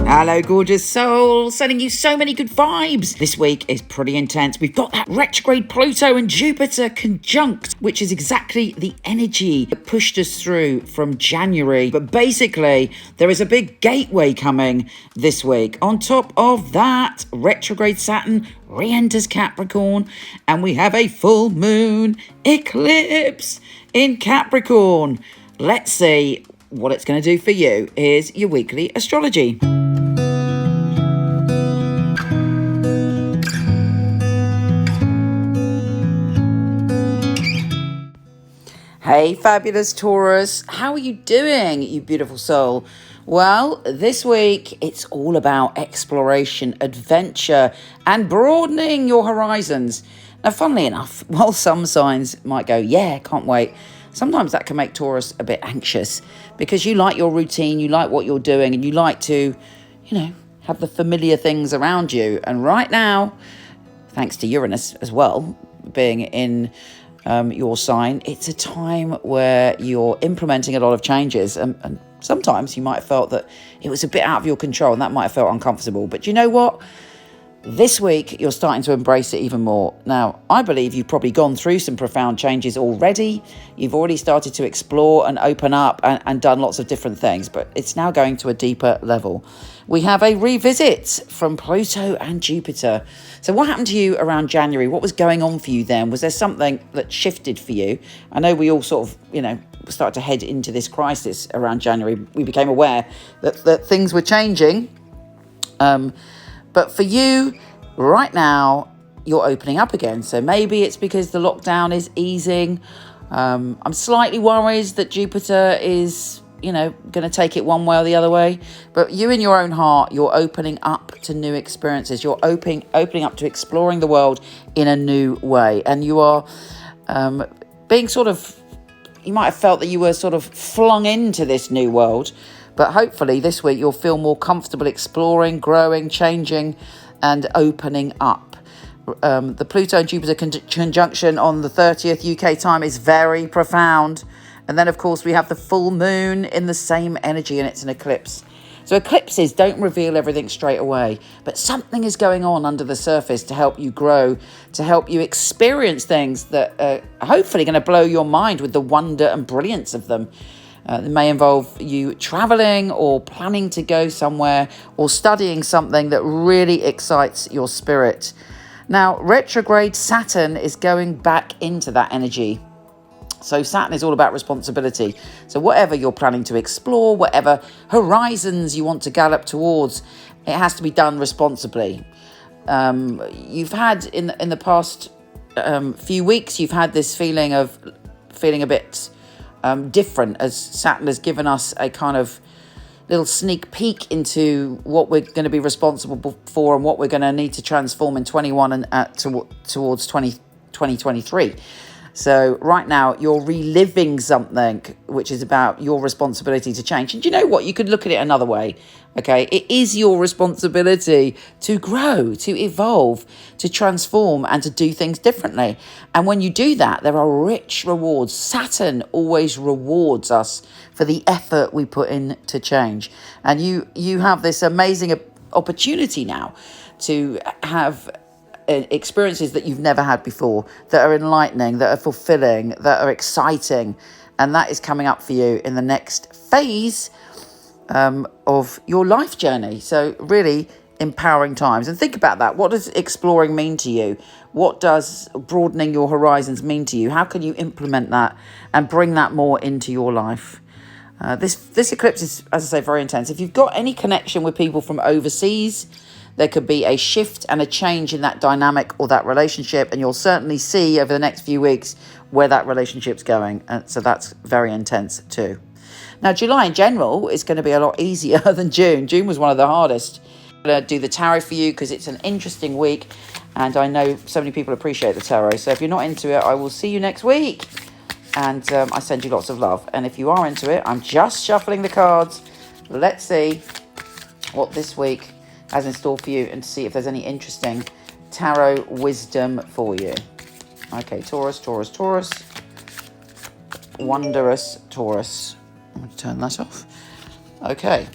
Hello, gorgeous soul. Sending you so many good vibes. This week is pretty intense. We've got that retrograde Pluto and Jupiter conjunct, which is exactly the energy that pushed us through from January. But basically, there is a big gateway coming this week. On top of that, retrograde Saturn re-enters Capricorn, and we have a full moon eclipse in Capricorn. Let's see what it's going to do for you. Here's your weekly astrology. Hey, fabulous Taurus. How are you doing, you beautiful soul? Well, this week, it's all about exploration, adventure, and broadening your horizons. Now, funnily enough, while some signs might go, yeah, can't wait, sometimes that can make Taurus a bit anxious because you like your routine, you like what you're doing, and you like to, have the familiar things around you. And right now, thanks to Uranus as well, being in your sign, it's a time where you're implementing a lot of changes, and sometimes you might have felt that it was a bit out of your control and that might have felt uncomfortable. But you know what? This week, you're starting to embrace it even more. Now, I believe you've probably gone through some profound changes already. You've already started to explore and open up and done lots of different things, but it's now going to a deeper level. We have a revisit from Pluto and Jupiter. So what happened to you around January? What was going on for you then? Was there something that shifted for you? I know we all sort of, started to head into this crisis around January. We became aware that things were changing. But for you, right now, you're opening up again. So maybe it's because the lockdown is easing. I'm slightly worried that Jupiter is, going to take it one way or the other way. But you in your own heart, you're opening up to new experiences. You're opening up to exploring the world in a new way. And you are being you might have felt that you were sort of flung into this new world. But hopefully this week you'll feel more comfortable exploring, growing, changing, and opening up. The Pluto and Jupiter conjunction on the 30th UK time is very profound. And then, of course, we have the full moon in the same energy, and it's an eclipse. So eclipses don't reveal everything straight away, but something is going on under the surface to help you grow, to help you experience things that are hopefully going to blow your mind with the wonder and brilliance of them. It may involve you traveling or planning to go somewhere or studying something that really excites your spirit. Now, retrograde Saturn is going back into that energy. So Saturn is all about responsibility. So whatever you're planning to explore, whatever horizons you want to gallop towards, it has to be done responsibly. You've had in the past few weeks, you've had this feeling a bit different, as Saturn has given us a kind of little sneak peek into what we're going to be responsible for and what we're going to need to transform in 21 and towards 2023. So right now you're reliving something which is about your responsibility to change. And do you know what? You could look at it another way. Okay, it is your responsibility to grow, to evolve, to transform, and to do things differently. And when you do that, there are rich rewards. Saturn always rewards us for the effort we put in to change. And you have this amazing opportunity now to have experiences that you've never had before, that are enlightening, that are fulfilling, that are exciting. And that is coming up for you in the next phase of your life journey. So really empowering times. And think about that. What does exploring mean to you? What does broadening your horizons mean to you? How can you implement that and bring that more into your life? This eclipse is, as I say, very intense. If you've got any connection with people from overseas, there could be a shift and a change in that dynamic or that relationship, and you'll certainly see over the next few weeks where that relationship's going. And so that's very intense too. Now, July in general is going to be a lot easier than June. June was one of the hardest. I'm going to do the tarot for you because it's an interesting week, and I know so many people appreciate the tarot. So if you're not into it, I will see you next week. And I send you lots of love. And if you are into it, I'm just shuffling the cards. Let's see what this week has in store for you and to see if there's any interesting tarot wisdom for you. Okay, Taurus, Taurus, Taurus. Wondrous Taurus. I'm going to turn that off. Okay.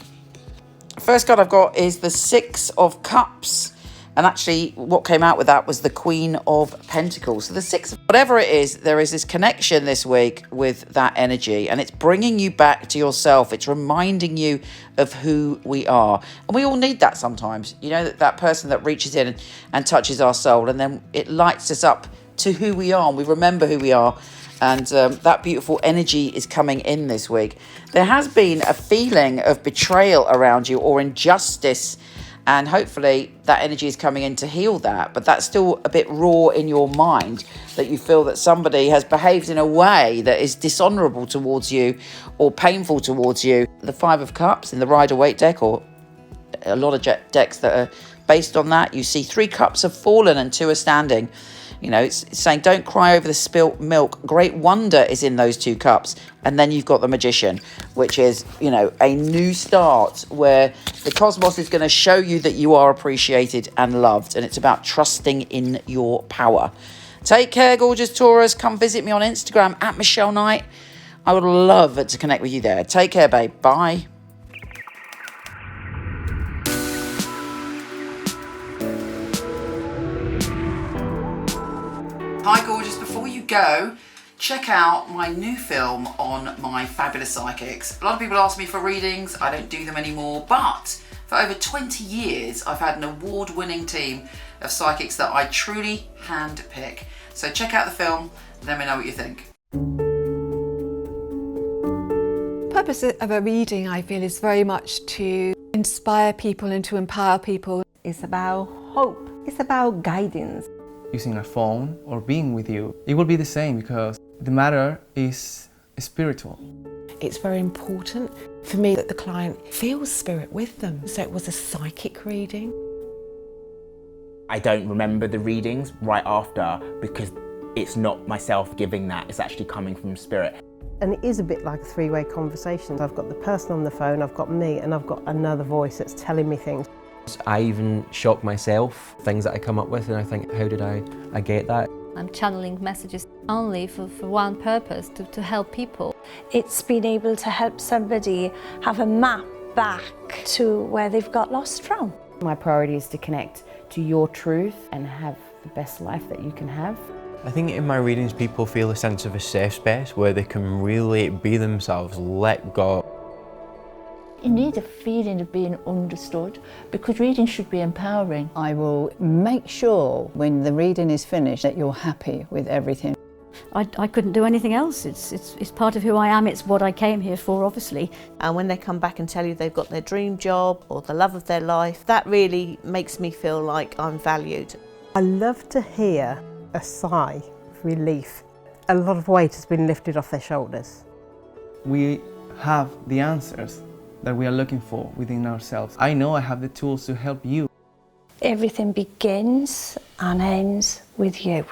First card I've got is the Six of Cups. And actually, what came out with that was the Queen of Pentacles. So the six, whatever it is, there is this connection this week with that energy. And it's bringing you back to yourself. It's reminding you of who we are. And we all need that sometimes. You know, that person that reaches in and touches our soul. And then it lights us up to who we are. And we remember who we are. And that beautiful energy is coming in this week. There has been a feeling of betrayal around you or injustice. And hopefully that energy is coming in to heal that. But that's still a bit raw in your mind, that you feel that somebody has behaved in a way that is dishonourable towards you or painful towards you. The Five of Cups in the Rider-Waite deck, or a lot of decks that are based on that, you see 3 cups have fallen and 2 are standing. You know, it's saying don't cry over the spilt milk. Great wonder is in those 2 cups. And then you've got the Magician, which is, you know, a new start where the cosmos is going to show you that you are appreciated and loved. And it's about trusting in your power. Take care, gorgeous Taurus. Come visit me on Instagram at Michele Knight. I would love to connect with you there. Take care, babe. Bye. Hi gorgeous, before you go, check out my new film on my fabulous psychics. A lot of people ask me for readings, I don't do them anymore, but for over 20 years I've had an award-winning team of psychics that I truly hand-pick. So check out the film, let me know what you think. The purpose of a reading, I feel, is very much to inspire people and to empower people. It's about hope, it's about guidance. Using a phone or being with you, it will be the same because the matter is spiritual. It's very important for me that the client feels spirit with them. So it was a psychic reading. I don't remember the readings right after because it's not myself giving that, it's actually coming from spirit. And it is a bit like a three-way conversation. I've got the person on the phone, I've got me, and I've got another voice that's telling me things. I even shock myself, things that I come up with, and I think, how did I get that? I'm channeling messages only for one purpose, to help people. It's been able to help somebody have a map back to where they've got lost from. My priority is to connect to your truth and have the best life that you can have. I think in my readings people feel a sense of a safe space where they can really be themselves, let go. You need a feeling of being understood because reading should be empowering. I will make sure when the reading is finished that you're happy with everything. I couldn't do anything else. It's part of who I am. It's what I came here for, obviously. And when they come back and tell you they've got their dream job or the love of their life, that really makes me feel like I'm valued. I love to hear a sigh of relief. A lot of weight has been lifted off their shoulders. We have the answers that we are looking for within ourselves. I know I have the tools to help you. Everything begins and ends with you.